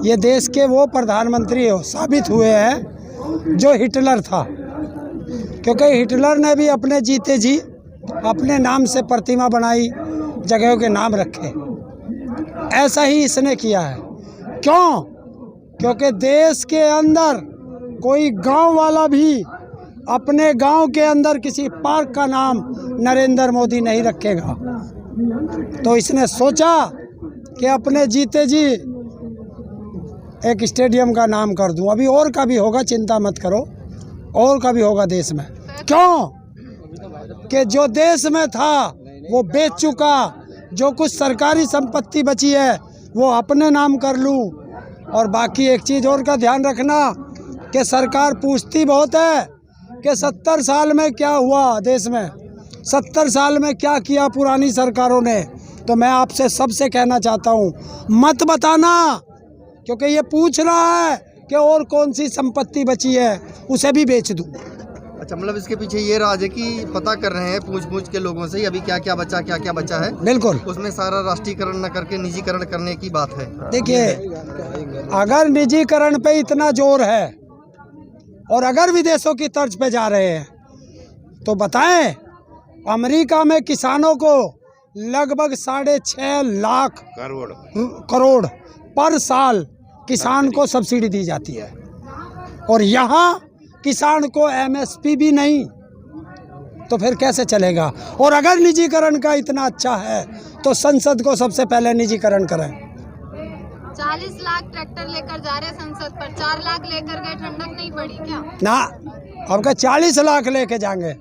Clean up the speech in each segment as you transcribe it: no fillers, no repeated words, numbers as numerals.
ये देश के वो प्रधानमंत्री साबित हुए हैं जो हिटलर था, क्योंकि हिटलर ने भी अपने जीते जी अपने नाम से प्रतिमा बनाई, जगहों के नाम रखे। ऐसा ही इसने किया है। क्यों? क्योंकि देश के अंदर कोई गांव वाला भी अपने गांव के अंदर किसी पार्क का नाम नरेंद्र मोदी नहीं रखेगा। तो इसने सोचा कि अपने जीते जी एक स्टेडियम का नाम कर दूं। अभी और का भी होगा, चिंता मत करो, और का भी होगा देश में। क्यों? कि जो देश में था वो बेच चुका, जो कुछ सरकारी संपत्ति बची है वो अपने नाम कर लूं। और बाकी एक चीज़ और का ध्यान रखना कि सरकार पूछती बहुत है कि 70 साल में क्या हुआ देश में, 70 साल में क्या किया पुरानी सरकारों ने। तो मैं आपसे सबसे कहना चाहता हूँ, मत बताना, क्योंकि ये पूछ रहा है कि और कौन सी संपत्ति बची है, उसे भी बेच दूँ। अच्छा, मतलब इसके पीछे ये राज है कि पता कर रहे हैं पूछ के लोगों से अभी क्या क्या बचा है। बिल्कुल, उसमें सारा राष्ट्रीयकरण न करके निजीकरण करने की बात है। देखिए, अगर निजीकरण पे इतना जोर है और अगर विदेशों की तर्ज पे जा रहे हैं तो बताएं, अमेरिका में किसानों को लगभग 6.5 लाख करोड़ पर साल किसान को सब्सिडी दी जाती है, और यहाँ किसान को MSP भी नहीं। तो फिर कैसे चलेगा? और अगर निजीकरण का इतना अच्छा है तो संसद को सबसे पहले निजीकरण करें। 40 लाख ट्रैक्टर लेकर जा रहे संसद पर, 4 लाख लेकर गए, ठंडक नहीं पड़ी क्या? ना, अब क्या 40 लाख लेके जाएंगे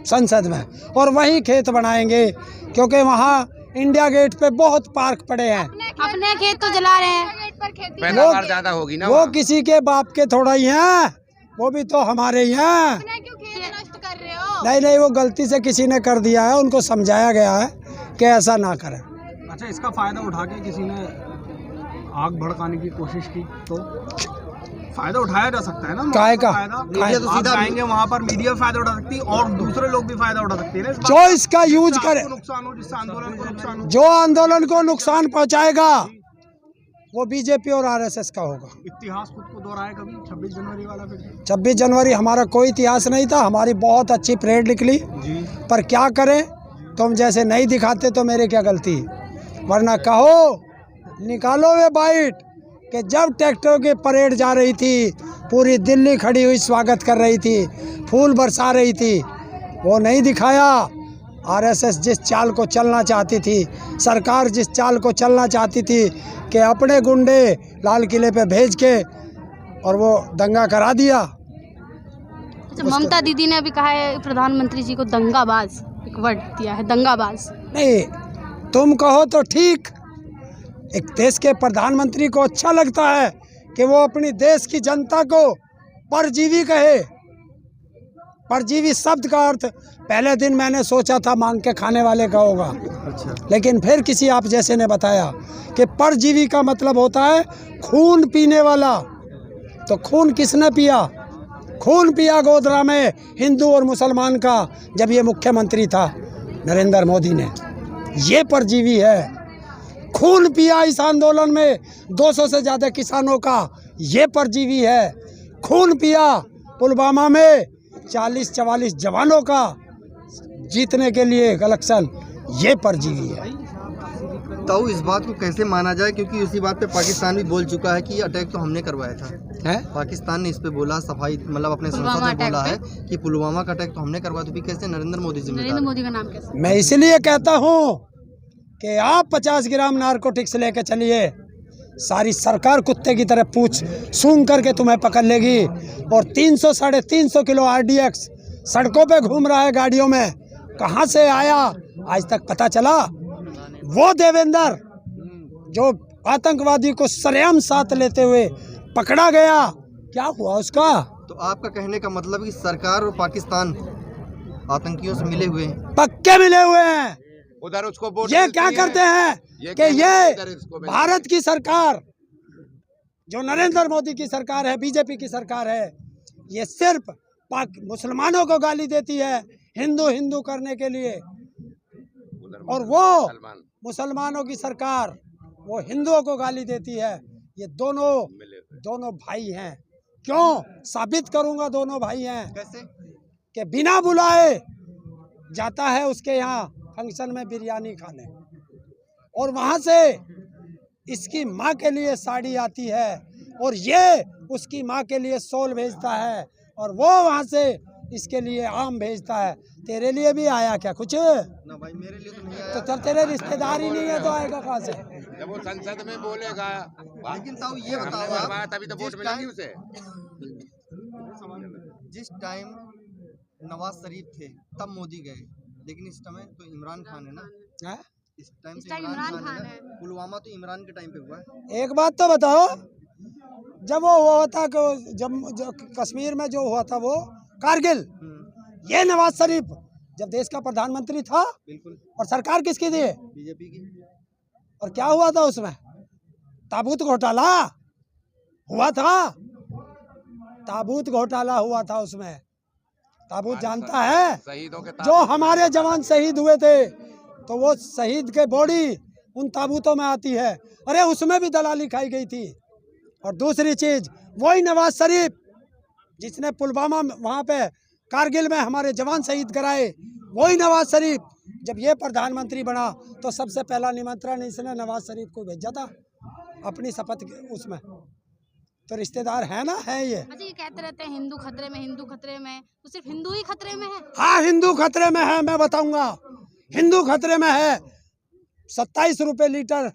संसद में और वहीं खेत बनाएंगे, क्योंकि वहाँ इंडिया गेट पे बहुत पार्क पड़े हैं। अपने खेत तो जला रहे हैं, पैदावार ज्यादा होगी ना। वो किसी के बाप के थोड़ा ही हैं, वो भी तो हमारे ही हैं। क्यों खेत नष्ट कर रहे हो? नहीं, वो गलती से किसी ने कर दिया है, उनको समझाया गया है कि ऐसा ना करें। अच्छा, इसका फायदा उठा के किसी ने आग भड़काने की कोशिश की तो फायदा उठाया जा सकता है ना। काहे का? मीडिया तो सीधा आएंगे वहाँ पर, मीडिया फायदा उठा सकती है और दूसरे लोग भी फायदा उठा सकते हैं। जो इसका यूज करे, नुकसान हो, जिससे आंदोलन को नुकसान हो, जो आंदोलन को नुकसान पहुंचाएगा वो बीजेपी और RSS का होगा। इतिहास खुद को दोहराए कभी 26 जनवरी वाला। फिर 26 जनवरी हमारा कोई इतिहास नहीं था, हमारी बहुत अच्छी परेड निकली जी। पर क्या करें, तुम जैसे नहीं दिखाते तो मेरे क्या गलती, वरना कहो निकालो वे बाइट कि जब ट्रैक्टर की परेड जा रही थी, पूरी दिल्ली खड़ी हुई स्वागत कर रही थी, फूल बरसा रही थी, वो नहीं दिखाया। RSS जिस चाल को चलना चाहती थी, सरकार जिस चाल को चलना चाहती थी कि अपने गुंडे लाल किले पे भेज के और वो दंगा करा दिया। ममता दीदी ने अभी कहा है प्रधानमंत्री जी को दंगाबाज, एक वर्ड दिया है, दंगाबाज। नहीं, तुम कहो तो ठीक, एक देश के प्रधानमंत्री को अच्छा लगता है कि वो अपनी देश की जनता को परजीवी कहे। परजीवी शब्द का अर्थ पहले दिन मैंने सोचा था मांग के खाने वाले का होगा। अच्छा। लेकिन फिर किसी आप जैसे ने बताया कि परजीवी का मतलब होता है खून पीने वाला। तो खून किसने पिया? खून पिया गोधरा में हिंदू और मुसलमान का, जब ये मुख्यमंत्री था नरेंद्र मोदी ने। ये परजीवी है। खून पिया इस आंदोलन में 200 से ज़्यादा किसानों का, ये परजीवी है। खून पिया पुलवामा में 40-44 जवानों का जीतने के लिए इलेक्शन, ये परजीवी है। तो इस बात को कैसे माना जाए, क्योंकि उसी बात पे पाकिस्तान भी बोल चुका है कि अटैक तो हमने करवाया था। है पाकिस्तान ने इस पे बोला, सफाई मतलब अपने संसद में बोला है कि पुलवामा का अटैक तो हमने करवाया। तो भी कैसे नरेंद्र मोदी का नाम कैसे? मैं इसलिए कहता हूँ कि आप 50 ग्राम नारकोटिक्स लेके चलिए, सारी सरकार कुत्ते की तरह पूछ सूंघ करके तुम्हें पकड़ लेगी। और 300-350 किलो RDX सड़कों पे घूम रहा है गाड़ियों में, कहाँ से आया आज तक पता चला। वो देवेंद्र जो आतंकवादी को सरेआम साथ लेते हुए पकड़ा गया, क्या हुआ उसका? तो आपका कहने का मतलब कि सरकार और पाकिस्तान आतंकियों से मिले हुए हैं? पक्के मिले हुए हैं। उधर उसको ये क्या करते हैं कि ये भारत की सरकार, जो नरेंद्र मोदी की सरकार है, बीजेपी की सरकार है, ये सिर्फ मुसलमानों को गाली देती है हिंदू हिंदू करने के लिए, और वो मुसलमानों की सरकार वो हिंदुओं को गाली देती है। ये दोनों भाई हैं। क्यों साबित करूंगा दोनों भाई हैं? कैसे? कि बिना बुलाए जाता है उसके यहाँ फंक्शन में बिरयानी खाने, और वहाँ से इसकी माँ के लिए साड़ी आती है, और ये उसकी माँ के लिए शॉल भेजता है, और वो वहाँ से इसके लिए आम भेजता है। तेरे लिए भी आया क्या कुछ? ना भाई, मेरे लिए तो नहीं आया। तो जब तेरे रिश्तेदार ही नहीं है तो आएगा कहाँ से? जब वो संसद में बोलेगा, लेकिन ताऊ ये बताओ हमने आप, बनवाया तभी तो वोट मिलेगी उसे। जिस टाइम नवाज शरीफ थे तब मोदी गए, लेकिन इस समय तो इमरान खान है ना। हैं? इस टाइम इस तो टाइम इमरान इमरान खान है खान ना। है। पुलवामा तो इमरान के टाइम पे हुआ है। एक बात तो बताओ, जब वो हुआ था कि जब कश्मीर में जो हुआ था वो कारगिल, ये नवाज शरीफ जब देश का प्रधानमंत्री था, बिल्कुल। और सरकार किसकी थी? बीजेपी की। और क्या हुआ था उसमें? ताबूत घोटाला हुआ था। ताबूत घोटाला हुआ था उसमें। ताबूत जानता है? शहीदों के जो हमारे जवान शहीद हुए थे, तो वो शहीद के बॉडी उन ताबूतों में आती है। अरे उसमें भी दलाली खाई गई थी। और दूसरी चीज, वही नवाज शरीफ जिसने पुलवामा वहाँ पे कारगिल में हमारे जवान शहीद कराए, वही नवाज शरीफ जब ये प्रधानमंत्री बना तो सबसे पहला निमंत्रण इसने नवाज शरीफ को भेजा था अपनी शपथ उसमें। तो रिश्तेदार है ना, है ये। अच्छा, ये कहते रहते हैं हिंदू खतरे में, हिंदू खतरे में, तो सिर्फ हिंदू ही खतरे में है? हाँ, हिंदू खतरे में है, मैं बताऊंगा। हिंदू खतरे में है। 27 रुपए लीटर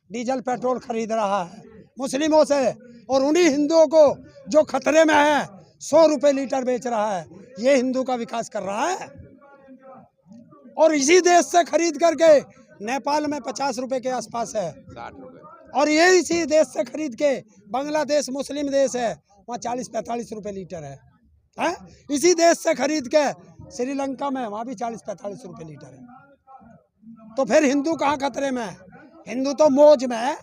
डीजल पेट्रोल खरीद रहा है मुस्लिमों से, और उन्हीं हिंदुओं को जो खतरे में है 100 रुपए लीटर बेच रहा है। ये हिंदू का विकास कर रहा है। और इसी देश से खरीद करके नेपाल में 50 रुपए के आसपास है, 60 रुपए। और ये इसी देश से खरीद के बांग्लादेश मुस्लिम देश है, वहाँ 40-45 रुपए लीटर है? इसी देश से खरीद के श्रीलंका में वहाँ भी 40-45 रुपए लीटर है। तो फिर हिंदू कहाँ खतरे में है? हिंदू तो मौज में है।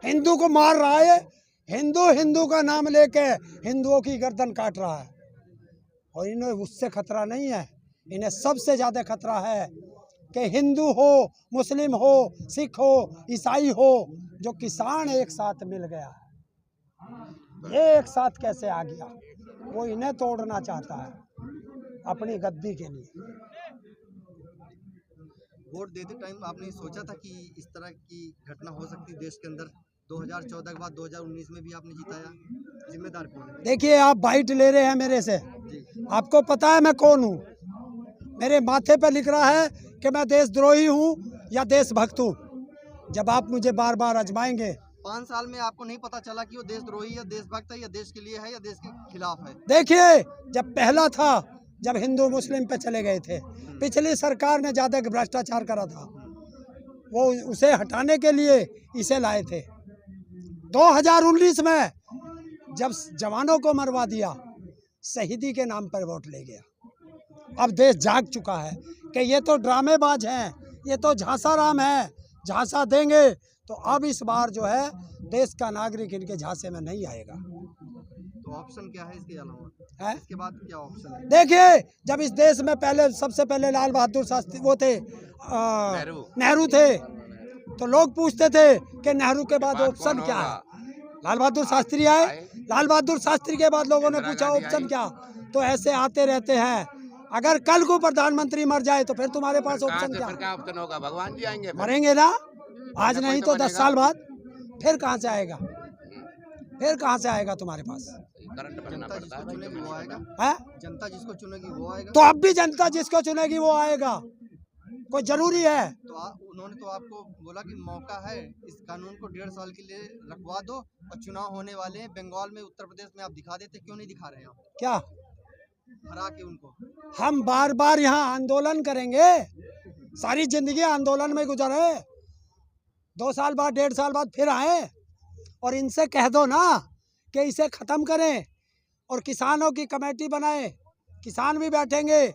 हिंदू को मार रहा है। हिंदू का नाम लेके हिंदुओं की गर्दन काट रहा है। और इन्हें उससे खतरा नहीं है, इन्हें सबसे ज्यादा खतरा है कि हिंदू हो, मुस्लिम हो, सिख हो, ईसाई हो, जो किसान एक साथ मिल गया है। ये एक साथ कैसे आ गया? वो इन्हें तोड़ना चाहता है अपनी गद्दी के लिए। वोट देते टाइम आपने सोचा था कि इस तरह की घटना हो सकती देश के अंदर? 2014 के बाद 2019 में भी आपने जिताया, जिम्मेदार कौन है? देखिए, आप बाइट ले रहे हैं मेरे से, आपको पता है मैं कौन हूँ? मेरे माथे पे लिख रहा है कि मैं देशद्रोही हूँ या देशभक्त हूँ। जब आप मुझे बार बार आजमाएंगे। 5 साल में आपको नहीं पता चला कि वो देशद्रोही या देशभक्त है, या देश के लिए है या देश के खिलाफ है? देखिए, जब पहला था, जब हिंदू मुस्लिम पे चले गए थे, पिछली सरकार ने ज्यादा भ्रष्टाचार करा था, वो उसे हटाने के लिए इसे लाए थे। 2019 में जब जवानों को मरवा दिया, शहीदी के नाम पर वोट ले गया। अब देश जाग चुका है कि ये तो ड्रामेबाज हैं, ये तो झांसा राम है, झांसा देंगे। तो अब इस बार जो है देश का नागरिक इनके झांसे में नहीं आएगा। तो ऑप्शन क्या है इसके अलावा? है? इसके बाद क्या ऑप्शन है? देखिए, जब इस देश में पहले सबसे पहले लाल बहादुर शास्त्री वो थे, नेहरू थे, तो लोग पूछते थे कि नेहरू के बाद ऑप्शन क्या है? लाल बहादुर शास्त्री आए, लाल बहादुर शास्त्री के बाद लोगों ने पूछा ऑप्शन क्या? तो ऐसे आते रहते हैं। अगर कल को प्रधानमंत्री मर जाए तो फिर तुम्हारे पास ऑप्शन क्या? फिर क्या ऑप्शन होगा? भगवान जी आएंगे। मरेंगे ना, आज नहीं तो 10 साल बाद। फिर कहाँ से आएगा? फिर कहाँ से आएगा तुम्हारे पास? करंट बनना जनता पड़ता जिसको है। चुनेगी वो आएगा। है? जनता जिसको चुनेगी वो आएगा। तो अब भी जनता जिसको चुनेगी वो आएगा, कोई जरूरी है? तो उन्होंने तो आपको बोला कि मौका है, इस कानून को 1.5 साल के लिए रखवा दो, और चुनाव होने वाले हैं बंगाल में, उत्तर प्रदेश में, आप दिखा देते, क्यों नहीं दिखा रहे हैं आप? क्या हरा के उनको। हम बार बार यहाँ आंदोलन करेंगे? सारी जिंदगी आंदोलन में गुजरे, 2 साल बाद 1.5 साल बाद फिर आए और इनसे कह दो ना कि इसे ख़त्म करें, और किसानों की कमेटी बनाए, किसान भी बैठेंगे,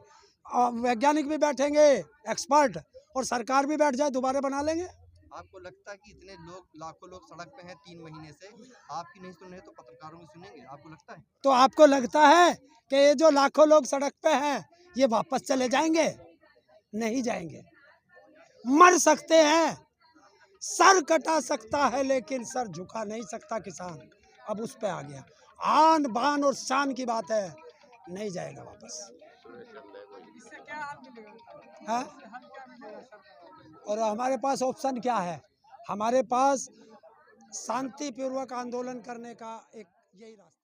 वैज्ञानिक भी बैठेंगे, एक्सपर्ट, और सरकार भी बैठ जाए, दोबारा बना लेंगे। आपको लगता है कि इतने लोग, लाखों लोग सड़क पे हैं 3 महीने से, आपकी नहीं सुन रहे तो पत्रकारों की सुनेंगे? आपको लगता है? तो आपको लगता है कि ये जो लाखों लोग सड़क पे हैं ये वापस चले जाएंगे? नहीं जाएंगे। मर सकते हैं, सर कटा सकता है लेकिन सर झुका नहीं सकता किसान। अब उस पे आ गया, आन बान और शान की बात है, नहीं जाएगा वापस। हाँ? और हमारे पास ऑप्शन क्या है? हमारे पास शांतिपूर्वक आंदोलन करने का एक यही रास्ता।